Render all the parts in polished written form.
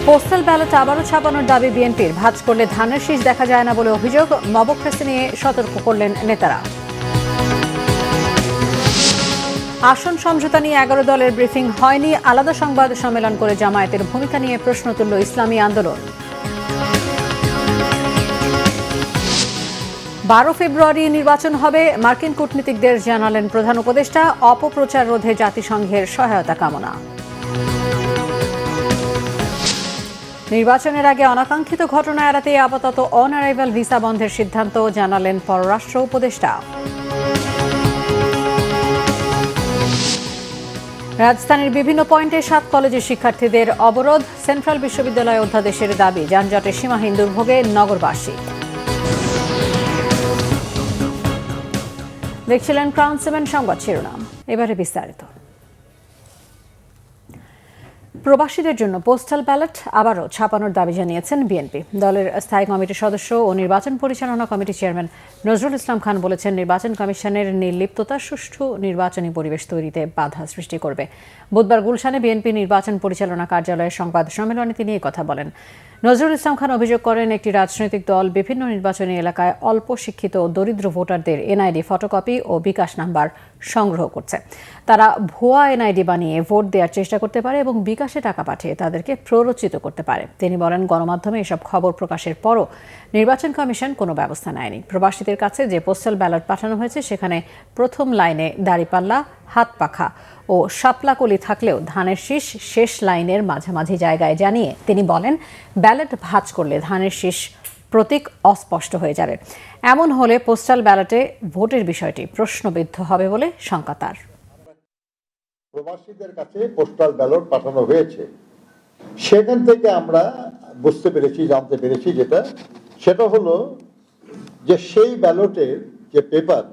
Postal ballot আবারও ছাপানোর দাবি বিএনপির। ভাঁজ করলে ধানের শীষ দেখা যায় না বলে অভিযোগ। মবক্রেসি নিয়ে সতর্ক করলেন নেতারা। আসন সমঝোতা নিয়ে 11 দলের ব্রিফিং হয়নি। আলাদা সংবাদ সম্মেলন করে জামায়াতের ভূমিকা নিয়ে প্রশ্ন তুলল ইসলামী আন্দোলন। 12 ফেব্রুয়ারি নির্বাচন হবে, মার্কিন কূটনীতিকদের জানালেন প্রধান উপদেষ্টা। অপপ্রচার রোধে জাতিসংঘের সহায়তা কামনা। নির্বাচনের আগে অনাকাঙ্ক্ষিত ঘটনা এড়াতে আপাতত অন অ্যারাইভাল ভিসা বন্ধের সিদ্ধান্ত জানালেন পররাষ্ট্র উপদেষ্টা। রাজধানীর বিভিন্ন পয়েন্টে 7 কলেজের শিক্ষার্থীদের অবরোধ। সেন্ট্রাল বিশ্ববিদ্যালয় অধ্যাদেশের দাবি, যানজটে সীমাহীন দুর্ভোগে নগরবাসী। দেখছিলেন ক্রাউন 7 সংবাদ শিরোনাম, এবারে বিস্তারিত। প্রবাসীদের জন্য পোস্টাল ব্যালট আবারও ছাপানোর দাবি জানিয়েছেন বিএনপি। দলের স্থায়ী কমিটির সদস্য ও নির্বাচন পরিচালনা কমিটির চেয়ারম্যান নজরুল ইসলাম খান বলেছেন, নির্বাচন কমিশনের নির্লিপ্ততা সুষ্ঠু নির্বাচনী পরিবেশ তৈরিতে বাধা সৃষ্টি করবে। বুধবার গুলশানে বিএনপি নির্বাচন পরিচালনা কার্যালয়ের সংবাদ সম্মেলনে তিনি এই কথা বলেন। নজরুল ইসলাম খান অভিযোগ করেন, একটি রাজনৈতিক দল বিভিন্ন নির্বাচনী এলাকায় অল্প শিক্ষিত ও দরিদ্র ভোটারদের এনআইডি ফটোকপি ও বিকাশ নাম্বার সংগ্রহ করছে। তারা ভুয়া এনআইডি বানিয়ে ভোট দেওয়ার চেষ্টা করতে পারে এবং বিকাশে টাকা পাঠিয়ে তাদেরকে প্ররোচিত করতে পারে। তিনি বলেন, গণমাধ্যমে এসব খবর প্রকাশের পরও নির্বাচন কমিশন কোনো ব্যবস্থা নেয়নি। প্রবাসীদের কাছে যে পোস্টাল ব্যালট পাঠানো হয়েছে সেখানে প্রথম লাইনে দাড়িপাল্লা, হাত পাখা ও শাপলাকলি থাকলেও ধানের শীষ শেষ লাইনের মাঝামাঝি জায়গায় জানিয়ে তিনি বলেন, ব্যালট ভাঁজ করলে ধানের শীষ প্রতীক অস্পষ্ট হয়ে যাবে। এমন হলে পোস্টাল ব্যালটে ভোটের বিষয়টি প্রশ্নবিদ্ধ হবে বলে শঙ্কা তার। প্রবাসীদের কাছে পোস্টাল ব্যালট পাঠানো হয়েছে, সেখান থেকে আমরা বুঝতে পেরেছি, জানতে পেরেছি সেটা হলো যে সেই ব্যালটের যে পেপার,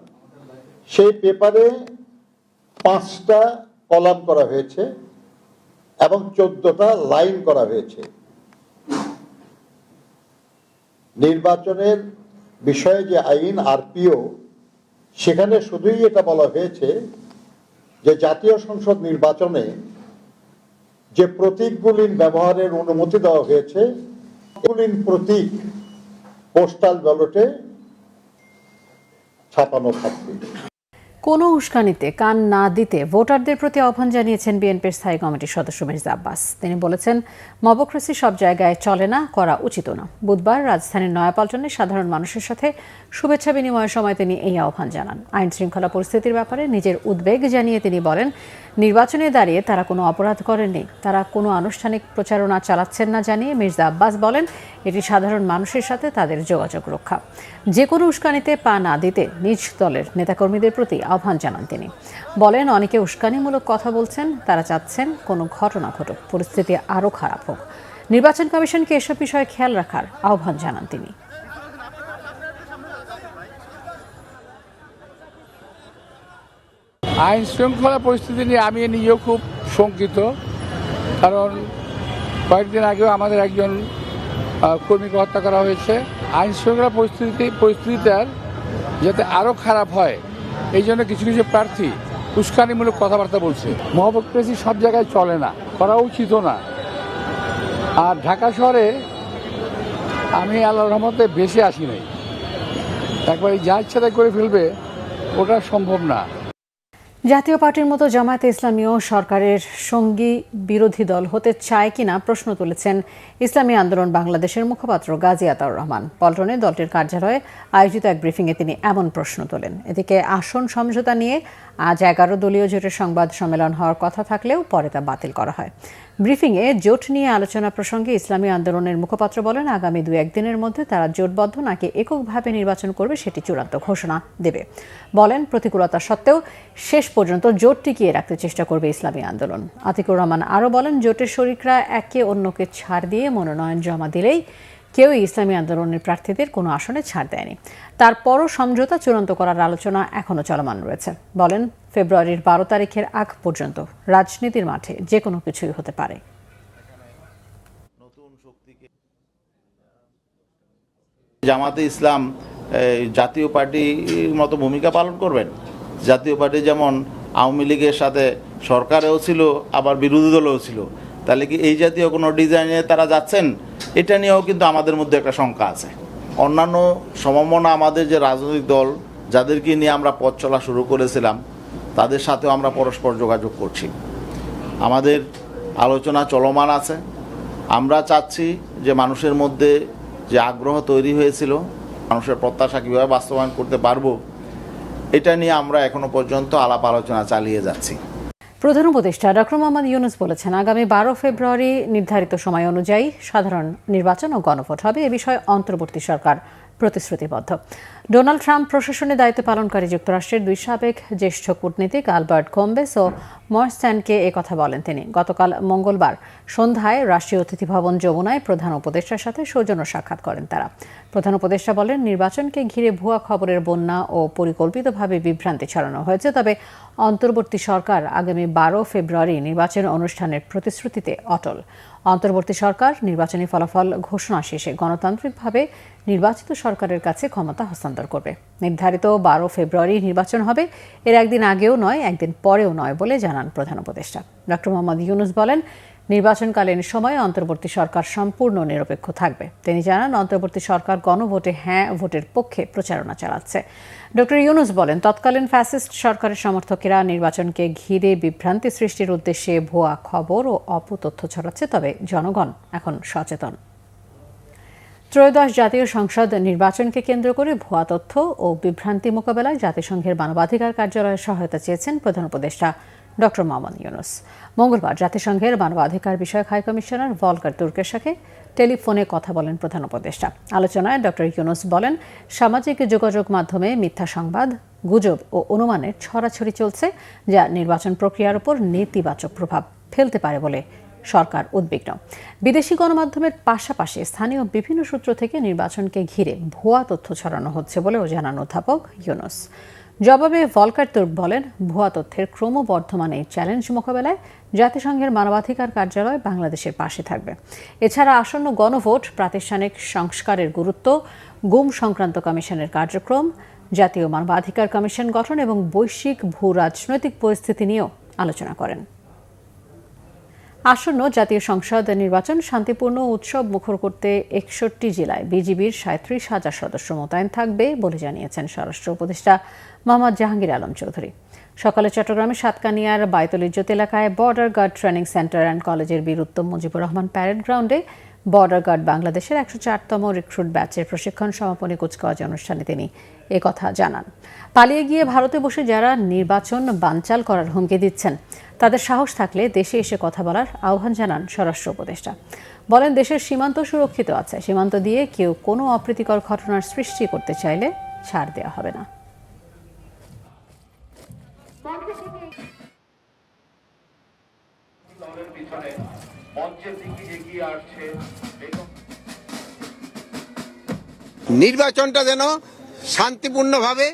সেই পেপারে 5টা কলাম করা হয়েছে এবং 14টা লাইন করা হয়েছে। নির্বাচনের বিষয়ে যে আইন আরপিও, সেখানে শুধুই এটা বলা হয়েছে যে জাতীয় সংসদ নির্বাচনে যে প্রতীকগুলি ব্যবহারের অনুমতি দেওয়া হয়েছে, এগুলি প্রতীক পোস্টাল ব্যালটে ছাপানো থাকবে। কোনো উস্কানিতে কান না দিতে ভোটারদের প্রতি আহ্বান জানিয়েছেন বিএনপির স্থায়ী কমিটির সদস্য মির্জা আব্বাস। তিনি বলেছেন, মবক্রেসি সব জায়গায় চলে না, করা উচিত না। বুধবার রাজধানীর নয়াপল্টনে সাধারণ মানুষের সাথে শুভেচ্ছা বিনিময়ের সময় তিনি এই আহ্বান জানান। আইন শৃঙ্খলা পরিস্থিতির ব্যাপারে নিজের উদ্বেগ জানিয়ে তিনি বলেন, নির্বাচনে দাঁড়িয়ে তারা কোনো অপরাধ করেননি, তারা কোনো আনুষ্ঠানিক প্রচারণা চালাচ্ছেন না জানিয়ে মির্জা আব্বাস বলেন, এটি সাধারণ মানুষের সাথে তাদের যোগাযোগ রক্ষা। যে কোনো উস্কানিতে পা না দিতে নিজ দলের নেতাকর্মীদের প্রতি আহ্বান জানান তিনি। বলেন, অনেকে উস্কানিমূলক কথা বলছেন, তারা চাচ্ছেন কোনো ঘটনা ঘটুক, পরিস্থিতি আরও খারাপ হোক। নির্বাচন কমিশনকে এসব বিষয়ে খেয়াল রাখার আহ্বান জানান তিনি। আইন শৃঙ্খলা পরিস্থিতি নিয়ে আমি নিজেও খুব শঙ্কিত, কারণ কয়েকদিন আগেও আমাদের একজন কর্মীকে হত্যা করা হয়েছে। আইন শৃঙ্খলা পরিস্থিতিটার যাতে আরও খারাপ হয়, এই জন্য কিছু কিছু প্রার্থী উস্কানিমূলক কথাবার্তা বলছে। মহবক্রেসি সব জায়গায় চলে না, করা উচিত না। আর ঢাকা শহরে আমি আল্লাহর রহমতে বেশি আসি নাই, একবার যা ইচ্ছা তাই করে ফেলবে, ওটা সম্ভব না। জাতীয় পার্টির মতো জামায়াতে ইসলামীও সরকারের সঙ্গী বিরোধী দল হতে চায় কিনা প্রশ্ন তুলেছেন ইসলামী আন্দোলন বাংলাদেশের মুখপাত্র গাজী আতাউর রহমান। পল্টনে দলটির কার্যালয়ে আয়োজিত এক ব্রিফিংয়ে তিনি এমন প্রশ্ন তোলেন। এদিকে আসন সমঝোতা নিয়ে আজ 11 দলীয় জোটের সংবাদ সম্মেলন হওয়ার কথা থাকলেও পরে তা বাতিল করা হয়। ব্রিফিংয়ে জোট নিয়ে আলোচনা প্রসঙ্গে ইসলামী আন্দোলনের মুখপাত্র বলেন, আগামী 2-1 দিনের মধ্যে তারা জোটবদ্ধ নাকি এককভাবে নির্বাচন করবে সেটি চূড়ান্ত ঘোষণা দেবে। বলেন, প্রতিকূলতা সত্ত্বেও শেষ পর্যন্ত জোট টিকিয়ে রাখতে চেষ্টা করবে ইসলামী আন্দোলন। আতিকুর রহমান আরও বলেন, জোটের শরিকরা একে অন্যকে ছাড় দিয়ে মনোনয়ন জমা দিলেই কেউই ইসলামী আন্দোলনের প্রার্থীদের কোনো আসনে ছাড় দেয়নি। তারপরও সমঝোতা চূড়ান্ত করার আলোচনা এখনও চলমান রয়েছে। বলেন, ফেব্রুয়ারির 12 তারিখের আগ পর্যন্ত রাজনীতির মাঠে যে কোনো কিছুই হতে পারে। জামাতে ইসলাম জাতীয় পার্টির মতো ভূমিকা পালন করবেন। জাতীয় পার্টি যেমন আওয়ামী লীগের সাথে সরকারেও ছিল, আবার বিরোধী দলেও ছিল, তাহলে কি এই জাতীয় কোনো ডিজাইনে তারা যাচ্ছেন, এটা নিয়েও কিন্তু আমাদের মধ্যে একটা শঙ্কা আছে। অন্যান্য সমমনা আমাদের যে রাজনৈতিক দল যাদেরকে নিয়ে আমরা পথ চলা শুরু করেছিলাম, তাদের সাথেও আমরা পরস্পর যোগাযোগ করছি, আমাদের আলোচনা চলমান আছে। আমরা চাচ্ছি যে মানুষের মধ্যে যে আগ্রহ তৈরি হয়েছিল, মানুষের প্রত্যাশা কীভাবে বাস্তবায়ন করতে পারবো, এটা নিয়ে আমরা এখনো পর্যন্ত আলাপ আলোচনা চালিয়ে যাচ্ছি। প্রধান উপদেষ্টা ডক্টর মোহাম্মদ ইউনূস বলেছেন, আগামী 12 ফেব্রুয়ারি নির্ধারিত সময় অনুযায়ী সাধারণ নির্বাচন ও গণভোট হবে। এ বিষয়ে অন্তর্বর্তী সরকার প্রতিশ্রুতিবদ্ধ। ডোনাল্ড ট্রাম্প প্রশাসনে দায়িত্ব পালনকারী যুক্তরাষ্ট্রের 2 সাবেক জ্যেষ্ঠ কূটনীতিক আলবার্ট কোম্বেস ও মরস্ট্যানকে কথা বলেন তিনি। গতকাল মঙ্গলবার সন্ধ্যায় রাষ্ট্রীয় অতিথি ভবন যমুনায় প্রধান উপদেষ্টার সাথে সৌজন্য সাক্ষাৎ করেন তারা। প্রধান উপদেষ্টা বলেন, নির্বাচনকে ঘিরে ভুয়া খবরের বন্যা ও পরিকল্পিতভাবে বিভ্রান্তি ছড়ানো হয়েছে, তবে অন্তর্বর্তী সরকার আগামী 12 ফেব্রুয়ারি নির্বাচন অনুষ্ঠানের প্রতিশ্রুতিতে অটল। অন্তর্বর্তী সরকার নির্বাচনী ফলাফল ঘোষণা শেষে গণতান্ত্রিকভাবে নির্বাচিত সরকারের কাছে ক্ষমতা হস্তান্তর করবে। নির্ধারিত 12 ফেব্রুয়ারি নির্বাচন হবে, এর একদিন আগেও নয়, একদিন পরেও নয় বলে জানান প্রধান উপদেষ্টা। ডক্টর মোহাম্মদ ইউনূস বলেন, নির্বাচনকালীন সময়ে অন্তর্বর্তী সরকার সম্পূর্ণ নিরপেক্ষ থাকবে। তিনি জানান, অন্তর্বর্তী সরকার গণভোটে হ্যাঁ ভোটের পক্ষে প্রচারণা চালাচ্ছে। ডক্টর ইউনূস বলেন, তৎকালীন ফ্যাসিস্ট সরকারের সমর্থকেরা নির্বাচনকে ঘিরে বিভ্রান্তি সৃষ্টির উদ্দেশ্যে ভুয়া খবর ও অপতথ্য ছড়াচ্ছে, তবে জনগণ এখন সচেতন। ত্রয়োদশ জাতীয় সংসদ নির্বাচনকে কেন্দ্র করে ভুয়া তথ্য ও বিভ্রান্তি মোকাবেলায় জাতিসংঘের মানবাধিকার কার্যালয়ের সহায়তা চেয়েছেন প্রধান উপদেষ্টা ডক্টর মোহাম্মদ ইউনূস। মঙ্গলবার জাতিসংঘের মানবাধিকার বিষয়ক হাই কমিশনার ভলকার তুর্কের সাথে টেলিফোনে কথা বলেন প্রধান উপদেষ্টা। আলোচনায় ডক্টর ইউনূস বলেন, সামাজিক যোগাযোগ মাধ্যমে মিথ্যা সংবাদ, গুজব ও অনুমানের ছড়াছড়ি চলছে, যা নির্বাচন প্রক্রিয়ার উপর নেতিবাচক প্রভাব ফেলতে পারে বলে সরকার উদ্বিগ্ন। বিদেশি গণমাধ্যমের পাশাপাশি স্থানীয় বিভিন্ন সূত্র থেকে নির্বাচনকে ঘিরে ভুয়া তথ্য ছড়ানো হচ্ছে বলেও জানান অধ্যাপক ইউনূস। জবাবে ভলকার তুর্ক বলেন, ভুয়া তথ্যের ক্রমবর্ধমান এই চ্যালেঞ্জ মোকাবেলায় জাতিসংঘের মানবাধিকার কার্যালয় বাংলাদেশের পাশে থাকবে। এছাড়া আসন্ন গণভোট, প্রাতিষ্ঠানিক সংস্কারের গুরুত্ব, গুম সংক্রান্ত কমিশনের কার্যক্রম, জাতীয় মানবাধিকার কমিশন গঠন এবং বৈশ্বিক ভূ রাজনৈতিক পরিস্থিতি নিয়েও আলোচনা করেন। আসন্ন জাতীয় সংসদ নির্বাচন শান্তিপূর্ণ উৎসব মুখর করতে 61 জেলায় বিজিবির 37,000 সদস্য মোতায়েন থাকবে বলে জানিয়েছেন স্বরাষ্ট্র উপদেষ্টা মোহাম্মদ জাহাঙ্গীর আলম চৌধুরী। সকালে চট্টগ্রামের সাতকানিয়ার বায়তুল ইজ্জত এলাকায় border guard training centre and কলেজের বীর উত্তম মুজিবুর রহমান প্যারেড গ্রাউন্ডে বর্ডার গার্ড বাংলাদেশের 104তম রিক্রুট ব্যাচের প্রশিক্ষণ সমাপনী কুচকাওয়াজ অনুষ্ঠানে তিনি একথা জানান। পালিয়ে গিয়ে ভারতে বসে যারা নির্বাচন বানচাল করার হুমকি দিচ্ছেন, তাদের সাহস থাকলে দেশে এসে কথা বলার আহ্বান জানান স্বরাষ্ট্র উপদেষ্টা। বলেন, দেশের সীমান্ত সুরক্ষিত আছে, সীমান্ত দিয়ে কেউ কোনো অপ্রীতিকর ঘটনার সৃষ্টি করতে চাইলে ছাড় দেওয়া হবে না। নির্বাচনটা যেন শান্তিপূর্ণভাবে,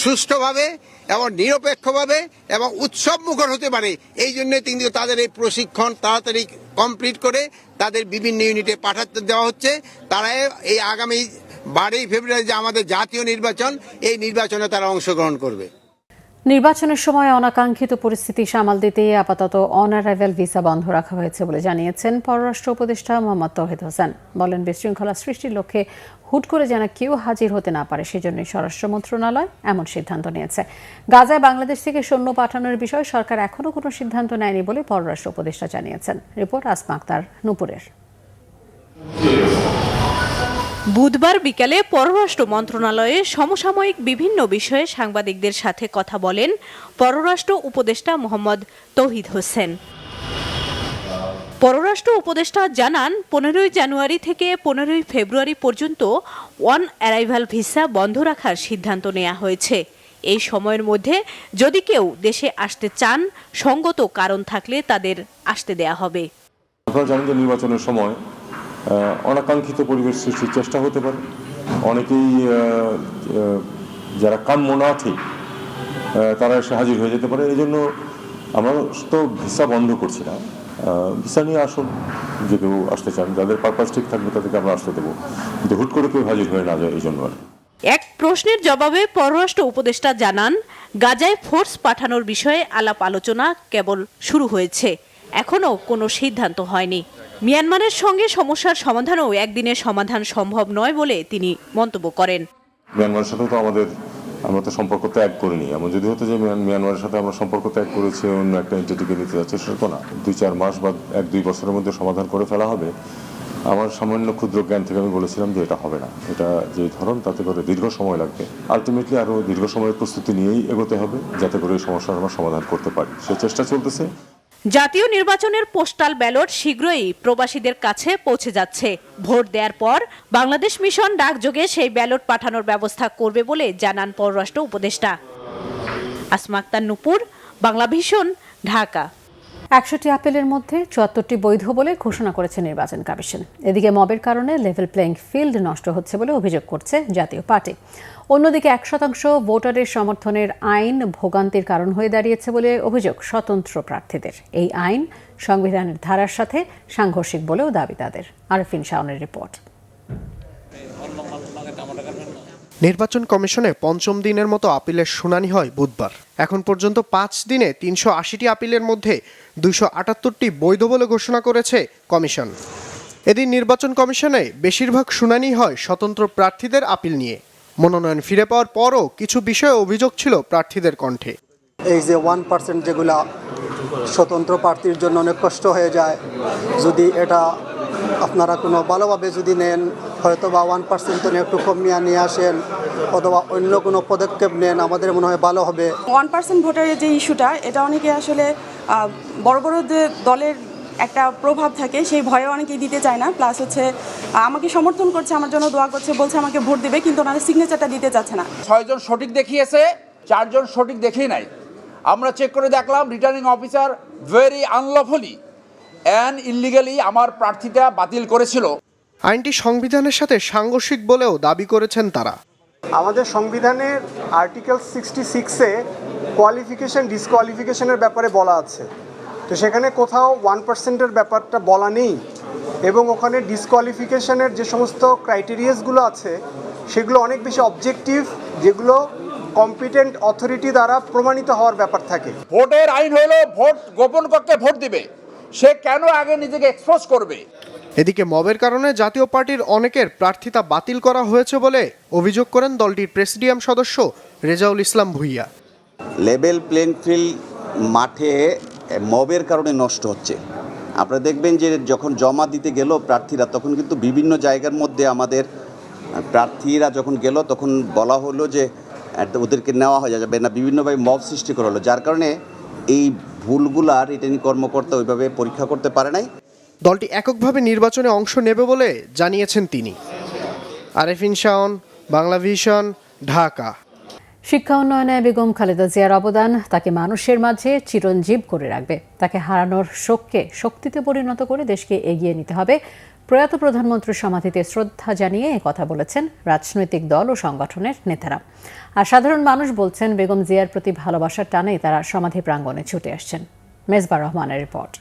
সুষ্ঠুভাবে এবং নিরপেক্ষভাবে এবং উৎসব মুখর হতে পারে, এই জন্য কিন্তু তাদের এই প্রশিক্ষণ তাড়াতাড়ি কমপ্লিট করে তাদের বিভিন্ন ইউনিটে পাঠাতে দেওয়া হচ্ছে। তারা এই আগামী 12 ফেব্রুয়ারি যে আমাদের জাতীয় নির্বাচন, এই নির্বাচনে তারা অংশগ্রহণ করবে। নির্বাচনের সময় অনাকাঙ্ক্ষিত পরিস্থিতি সামাল দিতে আপাতত অন-অ্যারাইভাল ভিসা বন্ধ রাখা হয়েছে বলে জানিয়েছেন পররাষ্ট্র উপদেষ্টা মোহাম্মদ তৌহিদ হোসেন। বলেন, বিশৃঙ্খলা সৃষ্টির লক্ষ্যে হুট করে যেন কেউ হাজির হতে না পারে, সেজন্যই স্বরাষ্ট্র মন্ত্রণালয় এমন সিদ্ধান্ত নিয়েছে। গাজায় বাংলাদেশ থেকে সৈন্য পাঠানোর বিষয়ে সরকার এখনও কোনো সিদ্ধান্ত নেয়নি বলে পররাষ্ট্র উপদেষ্টা জানিয়েছেন। রিপোর্ট আসমা আক্তার, নূপুরের। বুধবার বিকালে পররাষ্ট্র মন্ত্রণালয়ে সমসাময়িক বিভিন্ন বিষয়ে সাংবাদিকদের সাথে কথা বলেন পররাষ্ট্র উপদেষ্টা মোহাম্মদ তৌহিদ হোসেন। পররাষ্ট্র উপদেষ্টা জানান, 15 জানুয়ারি থেকে 15 ফেব্রুয়ারি পর্যন্ত অন অ্যারাইভাল ভিসা বন্ধ রাখার সিদ্ধান্ত নেওয়া হয়েছে। এই সময়ের মধ্যে যদি কেউ দেশে আসতে চান, সঙ্গত কারণ থাকলে তাদের আসতে দেয়া হবে। আপনারা জানেন যে নির্বাচনের সময় অনাকাঙ্ক্ষিত পরিবেশ সৃষ্টির চেষ্টা হতে পারে। অনেকেই যারা কাম্য না ঠিক তারা এসে হাজির হয়ে যেতে পারে। এই জন্য আমরা তো ভিসা বন্ধ করছি না, ভিসা নিয়ে আসুন, যে কেউ আসতে চান, যাদের পারপাস ঠিক থাকবে তাদেরকে আমরা আসতে দেবো, কিন্তু হুট করে কেউ হাজির হয়ে না যায় এই জন্য। এক প্রশ্নের জবাবে পররাষ্ট্র উপদেষ্টা জানান, গাজায় ফোর্স পাঠানোর বিষয়ে আলাপ আলোচনা কেবল শুরু হয়েছে। এখনও কোনো সিদ্ধান্ত হয়নি। মিয়ানমারের সঙ্গে সমস্যার সমাধানও একদিনের সমাধান সম্ভব নয় বলে তিনি মন্তব্য করেন। মিয়ানমারের সাথে তো আমরা তো সম্পর্ক ত্যাগ করিনি। এমন যদি হতো যে মিয়ানমারের সাথে আমরা সম্পর্ক ত্যাগ করেছি, অন্য একটা এন্টিটিকে নিতে যাচ্ছে, সেটা তো না। 2-4 মাস বা 1-2 বছরের মধ্যে সমাধান করে ফেলা হবে। আমার সামান্য ক্ষুদ্র জ্ঞান থেকে আমি বলেছিলাম যে এটা হবে না, এটা যে ধরন তাতে করে দীর্ঘ সময় লাগবে। আলটিমেটলি আরও দীর্ঘ সময়ের প্রস্তুতি নিয়েই এগোতে হবে, যাতে করে এই সমস্যার আমরা সমাধান করতে পারি। সে চেষ্টা চলতেছে। জাতীয় নির্বাচনের পোস্টাল ব্যালট শীঘ্রই প্রবাসীদের কাছে পৌঁছে যাচ্ছে। ভোট দেওয়ার পর বাংলাদেশ মিশন ডাকযোগে সেই ব্যালট পাঠানোর ব্যবস্থা করবে বলে জানান পররাষ্ট্র উপদেষ্টা। আসমা আক্তার নূপুর, বাংলা ভিশন, ঢাকা। 100টি আপিলের মধ্যে 74টি বৈধ বলে ঘোষণা করেছে নির্বাচন কমিশন। এদিকে মবের কারণে লেভেল প্লেইং ফিল্ড নষ্ট হচ্ছে বলে অভিযোগ করছে জাতীয় পার্টি। অন্যদিকে 1% ভোটারের সমর্থনের আইন ভোগান্তির কারণ হয়ে দাঁড়িয়েছে বলে অভিযোগ স্বতন্ত্র প্রার্থীদের। এই আইন সংবিধানের ধারার সাথে সাংঘর্ষিক বলেও দাবি তাদের। আরফিন শাওনের রিপোর্ট। নির্বাচন কমিশনে পঞ্চম দিনের মতো আপিলের শুনানি হয় বুধবার। এখন পর্যন্ত 5 দিনে 380টি আপিলের মধ্যে 278টি বৈধ বলে ঘোষণা করেছে কমিশন। এদিন নির্বাচন কমিশনে বেশিরভাগ শুনানি হয় স্বতন্ত্র প্রার্থীদের আপিল নিয়ে। মনোনয়ন ফিরে পাওয়ার পরও কিছু বিষয়ে অভিযোগ ছিল প্রার্থীদের কণ্ঠে। এই যে 1% যেগুলা স্বতন্ত্র প্রার্থীর জন্য অনেক কষ্ট হয়ে যায়, যদি এটা আপনারা কোনো ভালোভাবে যদি নেন, হয়তো বা 1% তো একটু কমিয়ে নিয়ে আসেন অথবা অন্য কোনো পদক্ষেপ নেন, আমাদের মনে হয় ভালো হবে। 1% ভোটারের যে ইস্যুটা, এটা অনেকে আসলে বড় বড় দলের একটা প্রভাব থাকে, সেই ভয়ে অনেকেই দিতে চায় না। প্লাস হচ্ছে আমাকে সমর্থন করছে, আমার জন্য দোয়া করছে, বলছে আমাকে ভোট দেবে, কিন্তু ওনারা সিগনেচারটা দিতে চাচ্ছে না। 6 জন সঠিক দেখিয়েছে, 4 জন সঠিক দেখেই নাই। আমরা চেক করে দেখলাম returning officer very unlawfully and illegally আমার প্রার্থীটা বাতিল করেছিল। আইনটি সংবিধানের সাথে সাংঘর্ষিক বলেও দাবি করেছেন তারা। আমাদের সংবিধানের আর্টিকেল 66-এ কোয়ালিফিকেশন ডিসকোয়ালিফিকেশনের ব্যাপারে বলা আছে, তো সেখানে কোথাও 1%-এর ব্যাপারটা বলা নেই। এবং ওখানে ডিসকোয়ালিফিকেশনের যে সমস্ত ক্রাইটেরিয়াসগুলো আছে সেগুলো অনেক বেশি অবজেক্টিভ, যেগুলো কম্পিটেন্ট অথরিটি দ্বারা প্রমাণিত হওয়ার ব্যাপার থাকে। ভোটের আইন হলো ভোট গোপন কক্ষে ভোট দিবে, সে কেন আগে নিজেকে এক্সপোজ করবে? এদিকে মবের কারণে জাতীয় পার্টির অনেকের প্রার্থিতা বাতিল করা হয়েছে বলে অভিযোগ করেন দলটির প্রেসিডিয়াম সদস্য রেজাউল ইসলাম ভুইয়া। লেভেল প্লেইং ফিল্ড মাঠে মবের কারণে নষ্ট হচ্ছে। আপনারা দেখবেন যে যখন জমা দিতে গেল প্রার্থীরা, তখন কিন্তু বিভিন্ন জায়গার মধ্যে আমাদের প্রার্থীরা যখন গেল তখন বলা হলো যে ওদেরকে নেওয়া হয়ে যাবে না, বিভিন্নভাবে মব সৃষ্টি করা হলো, যার কারণে এই ভুলগুলা রিটার্নিং কর্মকর্তা ওইভাবে পরীক্ষা করতে পারে নাই। দলটি এককভাবে নির্বাচনে অংশ নেবে বলে জানিয়েছেন তিনি। আরফিন শাওন, বাংলা ভিশন, ঢাকা। শিক্ষা উন্নয়নে বেগম খালেদা জিয়ার অবদান তাকে মানুষের মাঝে চিরঞ্জীব করে রাখবে। তাকে হারানোর শোককে শক্তিতে পরিণত করে দেশকে এগিয়ে নিতে হবে। প্রয়াত প্রধানমন্ত্রীর সমাধিতে শ্রদ্ধা জানিয়ে কথা বলেছেন রাজনৈতিক দল ও সংগঠনের নেতারা। আর সাধারণ মানুষ বলছেন, বেগম জিয়ার প্রতি ভালোবাসার টানেই তারা সমাধি প্রাঙ্গণে ছুটে আসছেন। মেজবা রহমানের রিপোর্ট।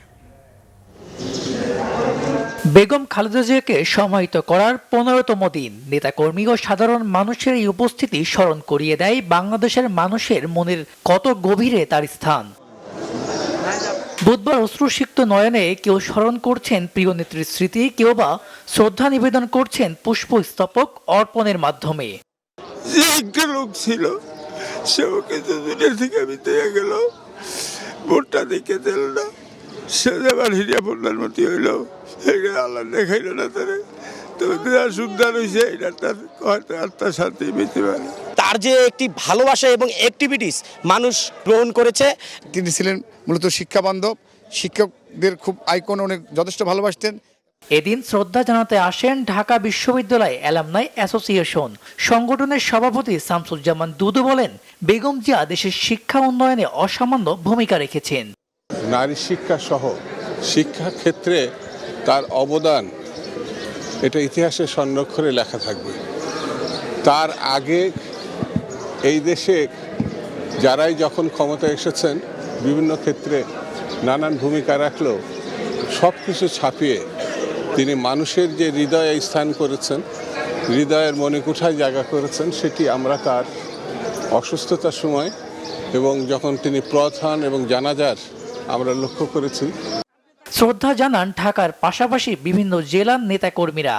বেগম খালেদা জিয়াকে সমাহিত করার 15তম দিন। নেতাকর্মী ও সাধারণ মানুষের এই উপস্থিতি স্মরণ করিয়ে দেয় বাংলাদেশের মানুষের মনের কত গভীরে তার স্থান। বুধবার অশ্রুসিক্ত নয়নে কেউ স্মরণ করছেন প্রিয় নেত্রীর স্মৃতি, কেউ বা শ্রদ্ধা নিবেদন করছেন পুষ্পস্তবক অর্পণের মাধ্যমে। যে একটা লোক ছিল সে ওকে দুনিয়া থেকে বিদায় গেল, ভোটটা দেখে দিল না, সে আবার হিরিয়া প্রধানমন্ত্রী হইল, আল্লাহ দেখাইল না তারে, তো সুন্দর হয়েছে, এটা তার হয়তো আত্মার শান্তি পেতে পারে। তার যে একটি ভালোবাসা এবং অ্যাক্টিভিটিস মানুষ গ্রহণ করেছে। তিনি ছিলেন মূলত শিক্ষা বান্ধব, শিক্ষকদের খুব আইকন, অনেক যথেষ্ট ভালোবাসতেন। এদিন শ্রদ্ধা জানাতে আসেন ঢাকা বিশ্ববিদ্যালয় অ্যালামনাই অ্যাসোসিয়েশন। সংগঠনের সভাপতি শামসুজ্জামান দুদু বলেন, বেগম জিয়া দেশের শিক্ষা উন্নয়নে অসামান্য ভূমিকা রেখেছেন। নারী শিক্ষা সহ শিক্ষা ক্ষেত্রে তার অবদান এটা ইতিহাসে স্বর্ণাক্ষরে লেখা থাকবে। তার আগে এই দেশে যারাই যখন ক্ষমতায় এসেছেন বিভিন্ন ক্ষেত্রে নানান ভূমিকা রাখলেও সব কিছু ছাপিয়ে তিনি মানুষের যে হৃদয়ে স্থান করেছেন, হৃদয়ের মণিকুঠায় জায়গা করেছেন, সেটি আমরা তার অসুস্থতার সময় এবং যখন তিনি প্রধান এবং জানাজার আমরা লক্ষ্য করেছি। শ্রদ্ধা জানান ঢাকার পাশাপাশি বিভিন্ন জেলার নেতাকর্মীরা।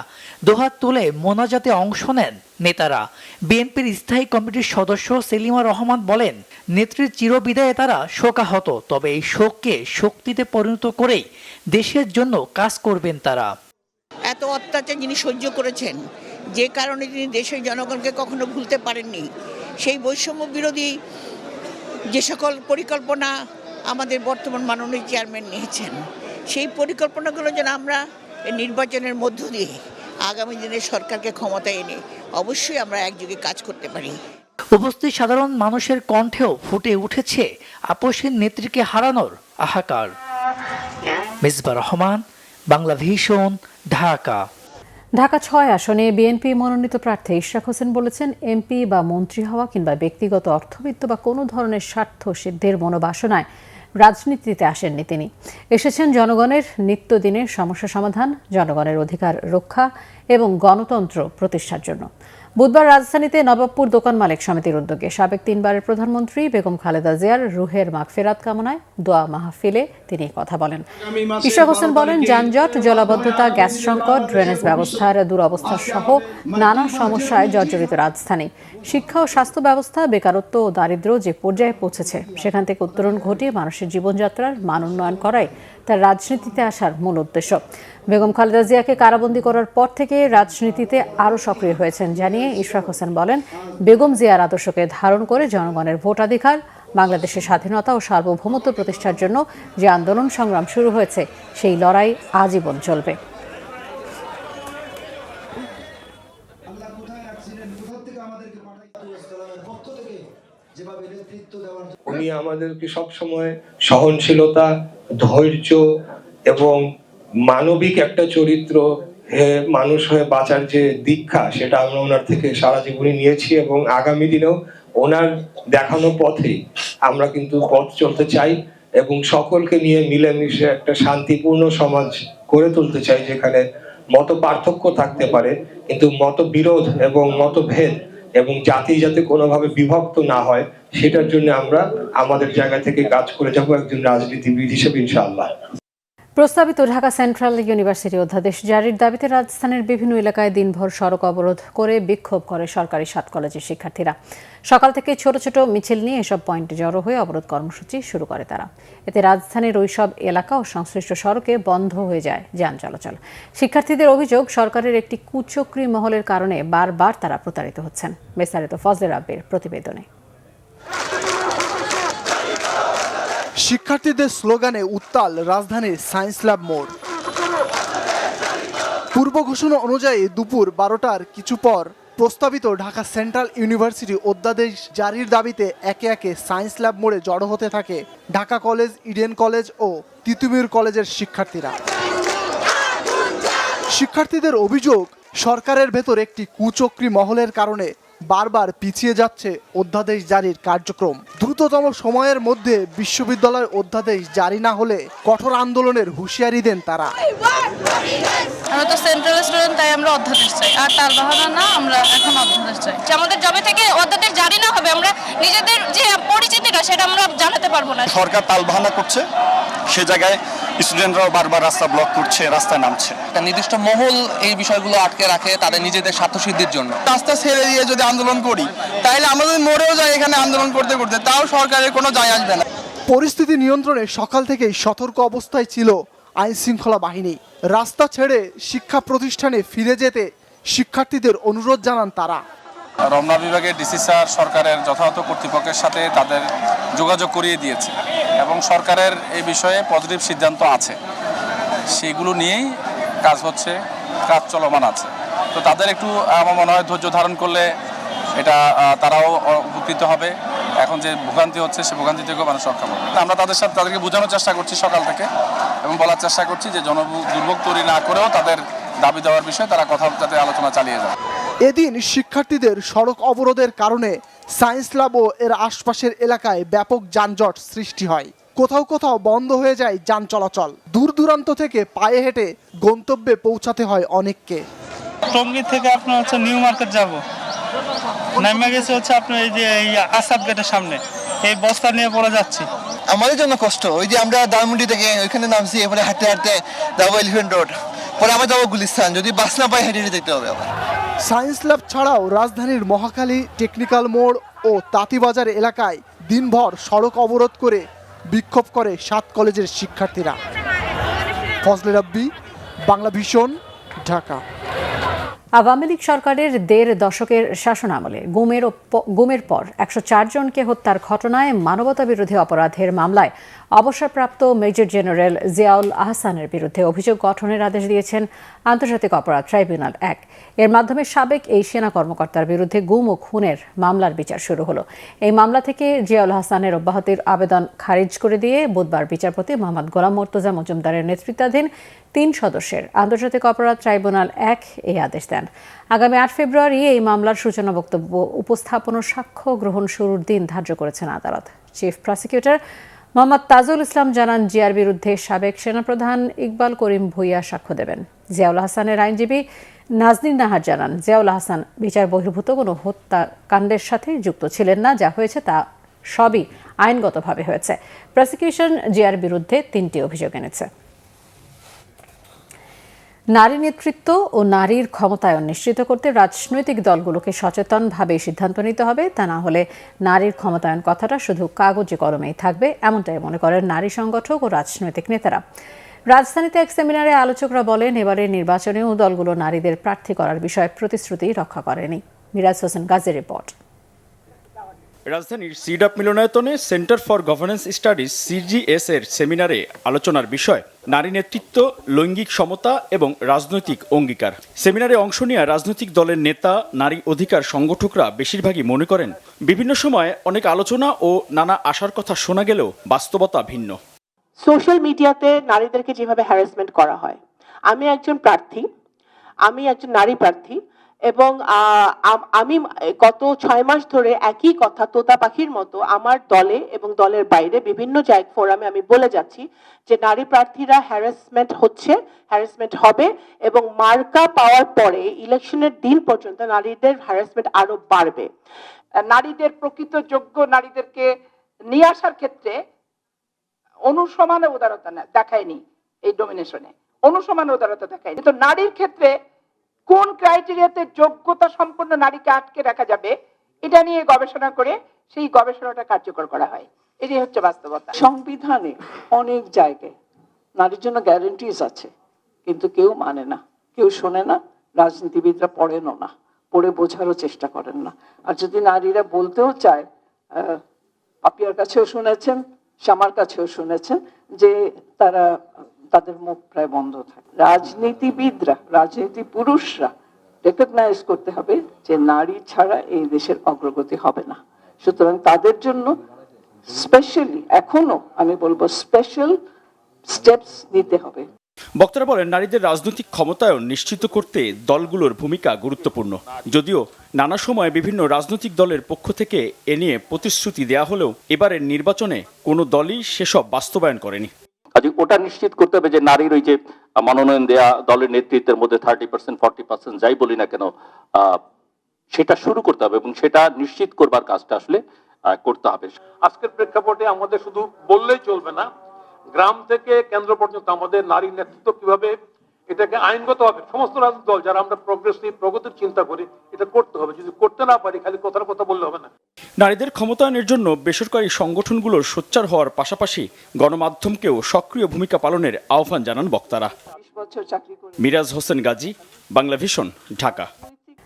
দোহাত তুলে মোনাজাতে অংশ নেন নেতারা। বিএনপির স্থায়ী কমিটির সদস্য সেলিমা রহমান বলেন, নেত্রীর চিরবিদায়ে তারা শোকাহত, তবে এই শোককে শক্তিতে পরিণত করেই দেশের জন্য কাজ করবেন তারা। এত অত্যাচার যিনি সহ্য করেছেন, যে কারণে তিনি দেশের জনগণকে কখনো ভুলতে পারেননি, সেই বৈষম্য বিরোধী যে সকল পরিকল্পনা আমাদের বর্তমান মাননীয় চেয়ারম্যান নিয়েছেন, সেই পরিকল্পনাগুলো যেন আমরা নির্বাচনের মধ্য দিয়ে আগামী দিনে সরকারকে ক্ষমতায় এনে অবশ্যই আমরা একযোগে কাজ করতে পারি। উপস্থিত সাধারণ মানুষের কণ্ঠেও ফুটে উঠেছে আপসহীন নেত্রীকে হারানোর হাহাকার। মিসবা রহমান, বাংলা ভিশন, ঢাকা। ঢাকা ৬ আসনে বিএনপি মনোনীত প্রার্থী ইশরাক হোসেন বলেছেন, এমপি বা মন্ত্রী হওয়া কিংবা ব্যক্তিগত অর্থবিত্ত বা কোনো ধরনের স্বার্থ সিদ্ধির মনোবাসনায় রাজনীতিতে আসেননি তিনি। এসেছেন জনগণের নিত্যদিনের সমস্যা সমাধান, জনগণের অধিকার রক্ষা এবং গণতন্ত্র প্রতিষ্ঠার জন্য। বুধবার রাজধানীতে নবাবপুর দোকান মালিক সমিতির উদ্যোগে সাবেক 3 বারের প্রধানমন্ত্রী বেগম খালেদা জিয়ার রুহের মাগফিরাত কামনায় দোয়া মাহফিলে তিনি কথা বলেন। ইশরাক হোসেন বলেন, যানজট, জলাবদ্ধতা, গ্যাস সংকট, ড্রেনেজ ব্যবস্থার দুরবস্থা সহ নানা সমস্যায় জর্জরিত রাজধানী। শিক্ষা ও স্বাস্থ্য ব্যবস্থা, বেকারত্ব ও দারিদ্র্য যে পর্যায়ে পৌঁছেছে, সেখান থেকে উত্তরণ ঘটিয়ে মানুষের জীবনযাত্রার মান উন্নয়ন করাই তার রাজনীতিতে আসার মূল উদ্দেশ্য। বেগম খালেদা জিয়াকে কারাবন্দী করার পর থেকে রাজনীতিতে আরও সক্রিয় হয়েছেন জানিয়ে ইশরাক হোসেন বলেন, বেগম জিয়ার আদর্শকে ধারণ করে জনগণের ভোটাধিকার, বাংলাদেশের স্বাধীনতা ও সার্বভৌমত্ব প্রতিষ্ঠার জন্য যে আন্দোলন সংগ্রাম শুরু হয়েছে, সেই লড়াই আজীবন চলবে। উনি আমাদেরকে সবসময় সহনশীলতা, ধৈর্য এবং মানবিক একটা চরিত্র, মানুষ হয়ে বাঁচার যে দীক্ষা, সেটা আমরা ওনার থেকে সারা জীবনই নিয়েছি এবং আগামী দিনেও ওনার দেখানো পথেই আমরা কিন্তু পথ চলতে চাই এবং সকলকে নিয়ে মিলেমিশে একটা শান্তিপূর্ণ সমাজ গড়ে তুলতে চাই, যেখানে মত পার্থক্য থাকতে পারে কিন্তু মতবিরোধ এবং মতভেদ এবং জাতি যাতে কোনোভাবে বিভক্ত না হয়, সেটার জন্য আমরা আমাদের জায়গা থেকে কাজ করে যাব একজন রাজনীতিবিদ হিসেবে, ইনশাআল্লাহ। প্রস্তাবিত ঢাকা সেন্ট্রাল ইউনিভার্সিটি অধ্যাদেশ জারির দাবিতে রাজধানীর বিভিন্ন এলাকায় দিনভর সড়ক অবরোধ করে বিক্ষোভ করে সরকারি 7 কলেজের শিক্ষার্থীরা। সকাল থেকে ছোট ছোট মিছিল নিয়ে এসব পয়েন্টে জড়ো হয়ে অবরোধ কর্মসূচি শুরু করে তারা। এতে রাজধানীর ওইসব এলাকা ও সংশ্লিষ্ট সড়কে বন্ধ হয়ে যায় যান চলাচল। শিক্ষার্থীদের অভিযোগ, সরকারের একটি কুচক্রী মহলের কারণে বারবার তারা প্রতারিত হচ্ছেন। বিস্তারিত ফজলে রাব্বির প্রতিবেদনে। শিক্ষার্থীদের স্লোগানে উত্তাল রাজধানীর সায়েন্স ল্যাব মোড়। পূর্ব ঘোষণা অনুযায়ী দুপুর 12টার কিছু পর প্রস্তাবিত ঢাকা সেন্ট্রাল ইউনিভার্সিটি অধ্যাদেশ জারির দাবিতে একে একে সায়েন্স ল্যাব মোড়ে জড়ো হতে থাকে ঢাকা কলেজ, ইডেন কলেজ ও তিতুমির কলেজের শিক্ষার্থীরা। শিক্ষার্থীদের অভিযোগ, সরকারের ভেতর একটি কুচক্রী মহলের কারণে বারবার পিছিয়ে যাচ্ছে অধ্যাদেশ জারির কার্যক্রম। দ্রুততম সময়ের মধ্যে বিশ্ববিদ্যালয় অধ্যাদেশ জারি না হলে কঠোর আন্দোলনের হুঁশিয়ারি দেন তারা। আমরা তো সেন্ট্রাল স্টুডেন্ট, তাই আমরা অধ্যাদেশ চাই, আর তার বাহানা না, আমরা এখন অধ্যাদেশ চাই। আমাদের জবে থেকে অধ্যাদেশ জারি না হবে, আমরা নিজেদের যে পরিচিতিটা সেটা আমরা জানাতে পারবো না। সরকার তালবাহানা করছে, সে জায়গায় স্টুডেন্টরাও বারবার রাস্তা ব্লক করছে, রাস্তায় নামছে। একটা নির্দিষ্ট মহল এই বিষয়গুলো আটকে রাখে তাদের নিজেদের স্বার্থসিদ্ধির জন্য। রাস্তা ছেড়ে দিয়ে যদি আন্দোলন করি, তাহলে আমরা যদি মরেও যাই এখানে আন্দোলন করতে করতে, তাও সরকারের কোনো যায় আসবে না। পরিস্থিতি নিয়ন্ত্রণে সকাল থেকেই সতর্ক অবস্থায় ছিল আইন শৃঙ্খলা বাহিনী। রাস্তা ছেড়ে শিক্ষা প্রতিষ্ঠানে ফিরে যেতে শিক্ষার্থীদের অনুরোধ জানান তারা। রমনা বিভাগের ডিসি স্যার সরকারের যথাযথ কর্তৃপক্ষের সাথে তাদের যোগাযোগ করিয়ে দিয়েছে এবং সরকারের এই বিষয়ে পজিটিভ সিদ্ধান্ত আছে, সেগুলো নিয়েই কাজ হচ্ছে, কাজ চলমান আছে। তো তাদের একটু আমার মনে হয় ধৈর্য ধারণ করলে এটা তারাও উপকৃত হবে। এখন যে ভোগান্তি হচ্ছে, সে ভোগান্তি থেকেও মানুষ রক্ষা পাবে। আমরা তাদেরকে বোঝানোর চেষ্টা করছি সকাল থেকে এবং বলার চেষ্টা করছি যে দুর্ভোগ তৈরি না করেও তাদের দাবি দেওয়ার বিষয়ে তারা কথা যাতে আলোচনা চালিয়ে যায়। এদিন শিক্ষার্থীদের সড়ক অবরোধের কারণে সায়েন্স ল্যাব ও এর আশপাশের এলাকায় ব্যাপক যানজট সৃষ্টি হয়। কোথাও কোথাও বন্ধ হয়ে যায় যান চলাচল। দূর দূরান্ত থেকে পায়ে হেঁটে গন্তব্যে পৌঁছাতে হয় অনেককে। টঙ্গী থেকে আপনার হচ্ছে নিউ মার্কেট যাব, নেমে গেছে হচ্ছে আপনার এই যে আসাদ গেটের সামনে, এই বস্তা নিয়ে পড়ে যাচ্ছি। আমাদের জন্য কষ্ট, ওই যে আমরা ধানমন্ডি থেকে ওইখানে নামছি, এবারে হাঁটতে হাঁটতে যাবো এলিফেন্ট রোড, পরে আবার যাবো গুলিস্তান, যদি বাস না পাই হেঁটে যেতে হবে আবার। সায়েন্স ল্যাব ছাড়াও রাজধানীর মহাখালী, টেকনিক্যাল মোড় ও তাঁতিবাজার এলাকায় দিনভর সড়ক অবরোধ করে বিক্ষোভ করে 7 কলেজের শিক্ষার্থীরা। ফজলে রাব্বি, বাংলা ভিশন, ঢাকা। আওয়ামী লীগ সরকারের 1.5 দশকের শাসনামলে গুমের পর 104 জনকে হত্যার ঘটনায় মানবতাবিরোধী অপরাধের মামলায় অবসরপ্রাপ্ত মেজর জেনারেল জিয়াউল আহসানের বিরুদ্ধে অভিযোগ গঠনের আদেশ দিয়েছেন আন্তর্জাতিক অপরাধ ট্রাইব্যুনাল 1। এর মাধ্যমে সাবেক এই সেনা কর্মকর্তার বিরুদ্ধে গুম ও খুনের মামলার বিচার শুরু হলো। এই মামলা থেকে জিয়াউল আহসানের অব্যাহতির আবেদন খারিজ করে দিয়ে বুধবার বিচারপতি মোহাম্মদ গোলাম মর্তুজা মজুমদারের নেতৃত্বাধীন 3 সদস্যের আন্তর্জাতিক অপরাধ ট্রাইব্যুনাল 1 এই আদেশ দেন। আগামী 8 ফেব্রুয়ারি এই মামলার সূচনা বক্তব্য উপস্থাপন ও সাক্ষ্য গ্রহণ শুরুর দিন ধার্য করেছেন আদালত। চিফ প্রসিকিউটর মোহাম্মদ তাজুল ইসলাম জানান, জিয়ার বিরুদ্ধে সাবেক সেনাপ্রধান ইকবাল করিম ভূঁইয়া সাক্ষ্য দেবেন। জিয়াউল হাসানের আইনজীবী নাজনীন নাহার জানান, জিয়াউল হাসান বিচার বহির্ভূত কোনো হত্যাকাণ্ডের সাথে যুক্ত ছিলেন না, যা হয়েছে তা সবই আইনগতভাবে হয়েছে। প্রসিকিউশন জিয়ার বিরুদ্ধে 3টি অভিযোগ এনেছে। নারী নেতৃত্ব ও নারীর ক্ষমতায়ন নিশ্চিত করতে রাজনৈতিক দলগুলোকে সচেতনভাবে সিদ্ধান্ত নিতে হবে, তা না হলে নারীর ক্ষমতায়ন কথাটা শুধু কাগজে কলমেই থাকবে, এমনটাই মনে করেন নারী সংগঠক ও রাজনৈতিক নেতারা। রাজধানীতে এক সেমিনারে আলোচকরা বলেন, এবারের নির্বাচনেও দলগুলো নারীদের প্রার্থী করার বিষয়ে প্রতিশ্রুতি রক্ষা করেনি। মিরাজ হোসেন গাজীর রিপোর্ট। রাজধানীর সিডাপ মিলনায়তনে centre for governance studies CGS এর সেমিনারে আলোচনার বিষয় নারী নেতৃত্ব, লৈঙ্গিক সমতা এবং রাজনৈতিক অঙ্গীকার। সেমিনারে অংশ নেওয়া রাজনৈতিক দলের নেতা, নারী অধিকার সংগঠকরা বেশিরভাগই মনে করেন বিভিন্ন সময় অনেক আলোচনা ও নানা আশার কথা শোনা গেলেও বাস্তবতা ভিন্ন। সোশ্যাল মিডিয়াতে নারীদেরকে যেভাবে হ্যারাসমেন্ট করা হয়, আমি একজন প্রার্থী, আমি একজন নারী প্রার্থী, এবং আমি গত 6 মাস ধরে একই কথা তোতা পাখির মতো আমার দলে এবং দলের বাইরে বিভিন্ন ফোরামে আমি বলে যাচ্ছি যে নারী প্রার্থীরা হ্যারাসমেন্ট হচ্ছে, হ্যারাসমেন্ট হবে, এবং মার্কা পাওয়ার পরে ইলেকশনের দিন পর্যন্ত নারীদের হ্যারাসমেন্ট আরো বাড়বে। নারীদের প্রকৃত যোগ্য নারীদেরকে নিয়ে আসার ক্ষেত্রে অনুসমান উদারতা দেখায়নি, এই ডমিনেশনে অনুসমান উদারতা দেখায়নি। তো নারীর ক্ষেত্রে কোন ক্রাইটেরিয়াতে যোগ্যতা সম্পন্ন নারীকে আটকে রাখা যাবে, এটা নিয়ে গবেষণা করে সেই গবেষণাটা কার্যকর করা হয়। এটাই হচ্ছে বাস্তবতা। সংবিধানে অনেক জায়গায় নারীর জন্য গ্যারান্টিজ আছে, কিন্তু কেউ মানে না, কেউ শোনে না, রাজনীতিবিদরা পড়েনও না, পড়ে বোঝারও চেষ্টা করেন না। আর যদি নারীরা বলতেও চায়, পাপিয়ার কাছেও শুনেছেন, শ্যামার কাছেও শুনেছেন যে তাদের মুখ প্রায় বন্ধ থাকে। রাজনীতিবিদরা, রাজনীতি পুরুষরা রেকগনাইজ করতে হবে যে নারী ছাড়া এই দেশের অগ্রগতি হবে না। সুতরাং তাদের জন্য স্পেশালি এখনো আমি বলবো স্পেশাল স্টেপস নিতে হবে। বক্তারা বলেন, নারীদের রাজনৈতিক ক্ষমতায়ন নিশ্চিত করতে দলগুলোর ভূমিকা গুরুত্বপূর্ণ। যদিও নানা সময় বিভিন্ন রাজনৈতিক দলের পক্ষ থেকে এ নিয়ে প্রতিশ্রুতি দেয়া হলেও এবারের নির্বাচনে কোনো দলই সেসব বাস্তবায়ন করেনি। ওটা নিশ্চিত করতে হবে যে নারীর ওই যে মনোনয়ন দেয়া দলের নেতৃত্বের মধ্যে 30% 40% যাই বলি না কেন, সেটা শুরু করতে হবে এবং সেটা নিশ্চিত করবার কাজটা আসলে করতে হবে। আজকের প্রেক্ষাপটে আমাদের শুধু বললেই চলবে না, গ্রাম থেকে কেন্দ্র পর্যন্ত আমাদের নারী নেতৃত্ব কিভাবে এটাকে আইনগত হবে, সমস্ত রাজনৈতিক দল যারা আমরা প্রগ্রেসিভ প্রগতির চিন্তা করি, এটা করতে হবে। যদি করতে না পারি খালি কথার কথা বললে হবে না। নারীদের ক্ষমতায়নের জন্য বেসরকারি সংগঠনগুলোর সোচ্চার হওয়ার পাশাপাশি গণমাধ্যমকেও সক্রিয় ভূমিকা পালনের আহ্বান জানান বক্তারা। মিরাজ হোসেন গাজী, বাংলা ভিশন, ঢাকা।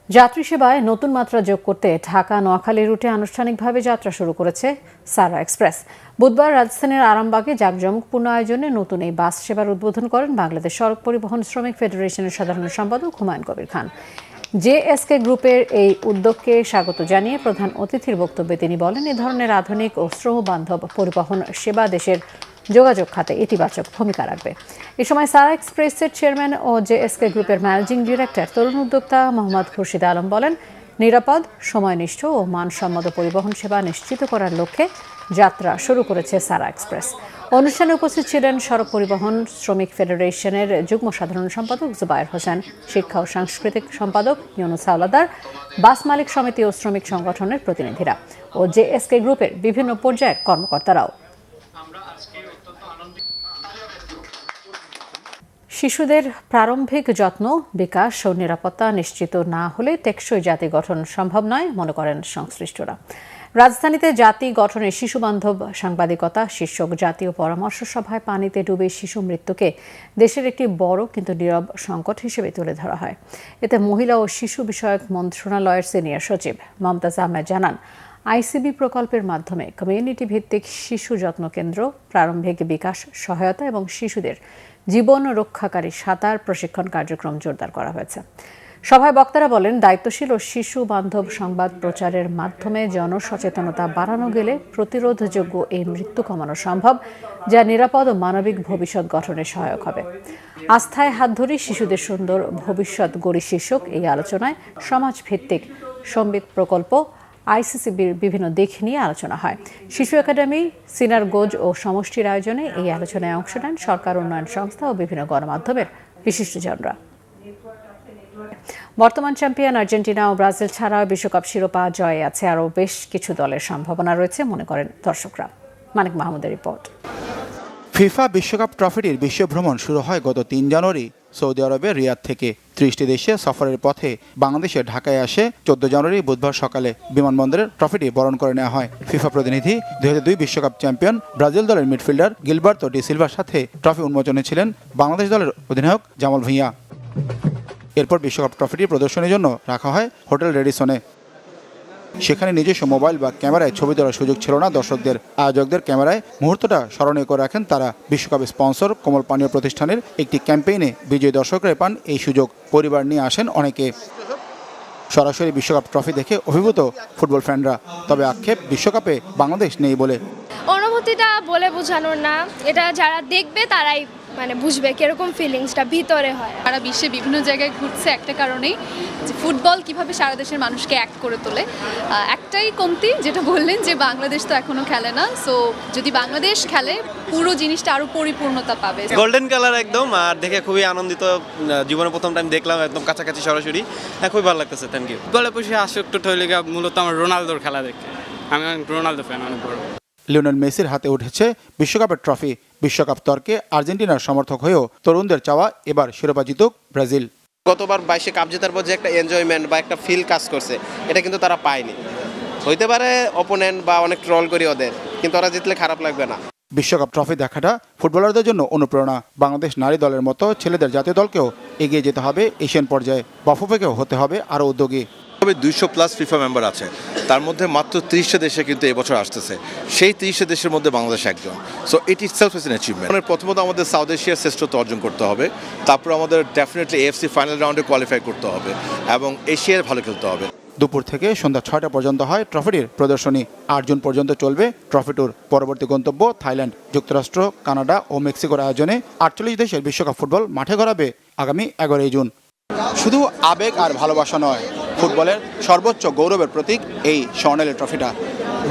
যাত্রী সেবায় নতুন মাত্রা যোগ করতে ঢাকা নোয়াখালী রুটে আনুষ্ঠানিকভাবে যাত্রা শুরু করেছে সারা এক্সপ্রেস। বুধবার রাজধানীর আরামবাগে জাঁকজমকপূর্ণ আয়োজনে নতুন এই বাস সেবার উদ্বোধন করেন বাংলাদেশ সড়ক পরিবহন শ্রমিক ফেডারেশনের সাধারণ সম্পাদক হুমায়ুন কবির খান। জেএসকে গ্রুপের এই উদ্যোগকে স্বাগত জানিয়ে প্রধান অতিথির বক্তব্যে তিনি বলেন, এ ধরনের আধুনিক ও শ্রমবান্ধব পরিবহন সেবা দেশের যোগাযোগ খাতে ইতিবাচক ভূমিকা রাখবে। এ সময় সারা এক্সপ্রেসের চেয়ারম্যান ও জেএসকে গ্রুপের ম্যানেজিং ডিরেক্টর তরুণ উদ্যোক্তা মোহাম্মদ খুরশিদ আলম বলেন, নিরাপদ, সময়নিষ্ঠ ও মানসম্মত পরিবহন সেবা নিশ্চিত করার লক্ষ্যে যাত্রা শুরু করেছে সারা এক্সপ্রেস। অনুষ্ঠানে উপস্থিত ছিলেন সড়ক পরিবহন শ্রমিক ফেডারেশনের যুগ্ম সাধারণ সম্পাদক জুবায়ের হোসেন, শিক্ষা ও সাংস্কৃতিক সম্পাদক ইউনুস হাওলাদার, বাস মালিক সমিতি ও শ্রমিক সংগঠনের প্রতিনিধিরা ও জেএসকে গ্রুপের বিভিন্ন পর্যায়ের কর্মকর্তারাও। শিশুদের প্রারম্ভিক যত্ন, বিকাশ ও নিরাপত্তা নিশ্চিত না হলে টেকসই জাতি গঠন সম্ভব নয় মনে করেন সংশ্লিষ্টরা। রাজধানীতে জাতি গঠনে শিশুবান্ধব সাংবাদিকতা শীর্ষক জাতীয় পরামর্শ সভায় পানিতে ডুবে শিশু মৃত্যুকে দেশের একটি বড় কিন্তু নীরব সংকট হিসেবে তুলে ধরা হয়। এতে মহিলা ও শিশু বিষয়ক মন্ত্রণালয়ের সিনিয়র সচিব মমতাজ আহমেদ জানান, আইসিবি প্রকল্পের মাধ্যমে কমিউনিটি ভিত্তিক শিশু যত্ন কেন্দ্র, প্রারম্ভিক বিকাশ সহায়তা এবং শিশুদের জীবন রক্ষাকারী সাঁতার প্রশিক্ষণ কার্যক্রম জোরদার করা হয়েছে। সভায় বক্তারা বলেন, দায়িত্বশীল ও শিশু বান্ধব সংবাদ প্রচারের মাধ্যমে জনসচেতনতা বাড়ানো গেলে প্রতিরোধযোগ্য এই মৃত্যু কমানো সম্ভব, যা নিরাপদ ও মানবিক ভবিষ্যৎ গঠনে সহায়ক হবে। আস্থায় হাত ধরে শিশুদের সুন্দর ভবিষ্যৎ গড়ি শীর্ষক এই আলোচনায় সমাজভিত্তিক সম্বিত প্রকল্প আইসিসিবির বিভিন্ন দিক নিয়ে আলোচনা হয়। শিশু একাডেমি, সিনারগোজ ও সমষ্টির আয়োজনে এই আলোচনায় অংশ নেন সরকার, উন্নয়ন সংস্থা ও বিভিন্ন গণমাধ্যমের বিশিষ্টজনরা। বর্তমান চ্যাম্পিয়ন আর্জেন্টিনা ও ব্রাজিল ছাড়াও বিশ্বকাপ শিরোপা জয়ে আছে আরও বেশ কিছু দলের সম্ভাবনা রয়েছে মনে করেন দর্শকরা। মানিক মাহমুদের রিপোর্ট। ফিফা বিশ্বকাপ ট্রফিটির বিশ্ব ভ্রমণ শুরু হয় গত ৩ জানুয়ারি সৌদি আরবের রিয়াদ থেকে। ৩০টি দেশে সফরের পথে বাংলাদেশে ঢাকায় আসে ১৪ জানুয়ারি বুধবার সকালে বিমানবন্দরের ট্রফিটি বরণ করে নেওয়া হয়। ফিফা প্রতিনিধি ২০০২ বিশ্বকাপ চ্যাম্পিয়ন ব্রাজিল দলের মিডফিল্ডার গিলবার্তো ডি সিলভার সাথে ট্রফি উন্মোচনে ছিলেন বাংলাদেশ দলের অধিনায়ক জামাল ভুঁইয়া। এরপর বিশ্বকাপ ট্রফিটি প্রদর্শনের জন্য রাখা হয় হোটেল রেডিসনে। সেখানে নিজস্ব মোবাইল বা ক্যামেরায় ছবি তোলার সুযোগ ছিল না দর্শকদের। আয়োজকদের ক্যামেরায় মুহূর্তটা স্মরণীয় করে রাখেন তারা। বিশ্বকাপ স্পন্সর কোমল পানীয় প্রতিষ্ঠানের একটি ক্যাম্পেইনে বিজয়ী দর্শকরা পান এই সুযোগ। পরিবার নিয়ে আসেন অনেকে। সরাসরি বিশ্বকাপ ট্রফি দেখে অভিভূত ফুটবল ফ্যানরা। তবে আক্ষেপ বিশ্বকাপে বাংলাদেশ নেই বলে। অনুভূতিটা বলে বোঝানোর না, এটা যারা দেখবে তারাই বুঝবে কিরকম ফিলিংসটা ভিতরে হয়। সারা বিশ্বে বিভিন্ন জায়গায় ঘুরছে একটা কারণেই, যে ফুটবল কিভাবে সারা দেশের মানুষকে এক করে তোলে। একটাই কমতি যেটা বললেন যে বাংলাদেশ তো এখনো খেলে না, সো যদি বাংলাদেশ খেলে পুরো জিনিসটা আরো পরিপূর্ণতা পাবে। গোল্ডেন কালার একদম, আর দেখে খুবই আনন্দিত। জীবনে প্রথম টাইম দেখলাম একদম কাছাকাছি সরাসরি, খুবই ভালো লাগতেছে। Thank you. ফুটবলে বসে আসক্ত হইলে মূলত আমার রোনালদোর খেলা দেখে, আমি রোনালদো ফ্যান অনেক বড়। লিওনেল মেসির হাতে উঠেছে বিশ্বকাপের ট্রফি। বিশ্বকাপ তর্কে আর্জেন্টিনার সমর্থক হয়েও তরুণদের চাওয়া এবার শিরোপা জিতুক ব্রাজিল। গতবার 22-এ কাপ জেতার পর যে একটা এনজয়মেন্ট বা একটা ফিল কাজ করছে, এটা কিন্তু তারা পায়নি। হইতে পারে অপোনেন্ট বা অনেক ট্রল করি ওদের, কিন্তু ওরা জিতলে খারাপ লাগবে না। বিশ্বকাপ ট্রফি দেখাটা ফুটবলারদের জন্য অনুপ্রেরণা। বাংলাদেশ নারী দলের মতো ছেলেদের জাতীয় দলকেও এগিয়ে যেতে হবে এশিয়ান পর্যায়ে। বাফুফেকেও হতে হবে আরও উদ্যোগী। 200+ ফিফা মেম্বার আছে, তার মধ্যে মাত্র 30টা দেশে কিন্তু এবছর আসতেছে। সেই 30টা দেশের মধ্যে বাংলাদেশ একজন। So it itself is an achievement. প্রথমত আমাদের সাউথ এশিয়ার শ্রেষ্ঠত্ব অর্জন করতে হবে, তারপর আমাদের ডেফিনেটলি এএফসি ফাইনাল রাউন্ডে কোয়ালিফাই করতে হবে এবং এশিয়ার ভালো খেলতে হবে। দুপুর থেকে সন্ধ্যা 6টা পর্যন্ত হয় ট্রফিটির প্রদর্শনী। 8 জুন পর্যন্ত চলবে ট্রফি ট্যুর। পরবর্তী গন্তব্য থাইল্যান্ড, যুক্তরাষ্ট্র, কানাডা ও মেক্সিকোর আয়োজনে 48 দেশের বিশ্বকাপ ফুটবল মাঠে গড়াবে আগামী 11 জুন। শুধু আবেগ আর ভালোবাসা নয়, ফুটবলের সর্বোচ্চ গৌরবের প্রতীক এই স্বর্ণের ট্রফিটা।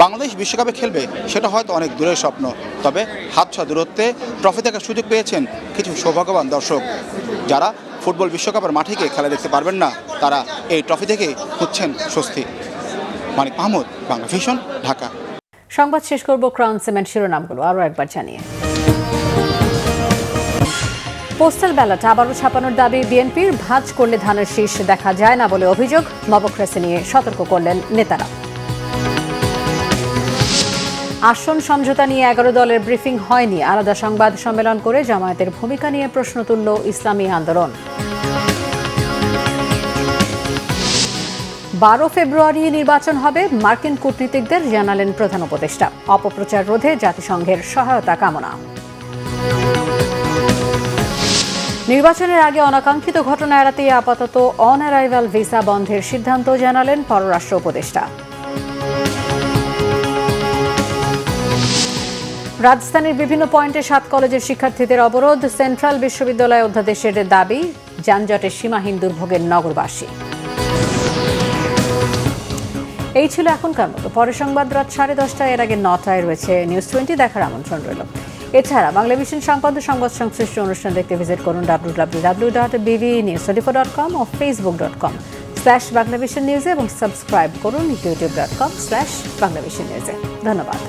বাংলাদেশ বিশ্বকাপে খেলবে সেটা হয়তো অনেক দূরের স্বপ্ন, তবে হাত ছোঁয়া দূরত্বে ট্রফি দেখার সুযোগ পেয়েছেন কিছু সৌভাগ্যবান দর্শক। যারা ফুটবল বিশ্বকাপের মাঠে গিয়ে খেলা দেখতে পারবেন না, তারা এই ট্রফি থেকে খুঁজছেন স্বস্তি। মানিক মাহমুদ, বাংলা ভিশন, ঢাকা। সংবাদ শেষ করব ক্রাউন সিমেন্ট শিরোনামগুলো আরও একবার জানিয়ে। পোস্টাল ব্যালট আবারও ছাপানোর দাবি বিএনপির। ভাঁজ করলে ধানের শীষ দেখা যায় না বলে অভিযোগ। মবক্রেসি নিয়ে সতর্ক করলেন নেতারা। আসন সমঝোতা নিয়ে 11 দলের ব্রিফিং হয়নি। আলাদা সংবাদ সম্মেলন করে জামায়াতের ভূমিকা নিয়ে প্রশ্ন তুলল ইসলামী আন্দোলন। 12 ফেব্রুয়ারি নির্বাচন হবে, মার্কিন কূটনীতিকদের জানালেন প্রধান উপদেষ্টা। অপপ্রচার রোধে জাতিসংঘের সহায়তা কামনা। নির্বাচনের আগে অনাকাঙ্ক্ষিত ঘটনা এড়াতে আপাতত অন অ্যারাইভাল ভিসা বন্ধের সিদ্ধান্ত জানালেন পররাষ্ট্র উপদেষ্টা। রাজধানীর বিভিন্ন পয়েন্টে 7 কলেজের শিক্ষার্থীদের অবরোধ। সেন্ট্রাল বিশ্ববিদ্যালয় অধ্যাদেশের দাবি, যানজটের সীমাহীন দুর্ভোগের নগরবাসী। এই ছিল এখনকার মতো। পরের সংবাদ রাত 10:30 এর আগে 9টায় রয়েছে নিউজ 20 দেখার আমন্ত্রণ রইল। এছাড়া বাংলাভিশন সংবাদ সংশ্লিষ্ট অনুষ্ঠান দেখতে ভিজিট করুন www.bbnews24.com ও facebook.com/বাংলাভিশন নিউজে এবং সাবস্ক্রাইব করুন youtube.com/বাংলাভিশন নিউজে। ধন্যবাদ।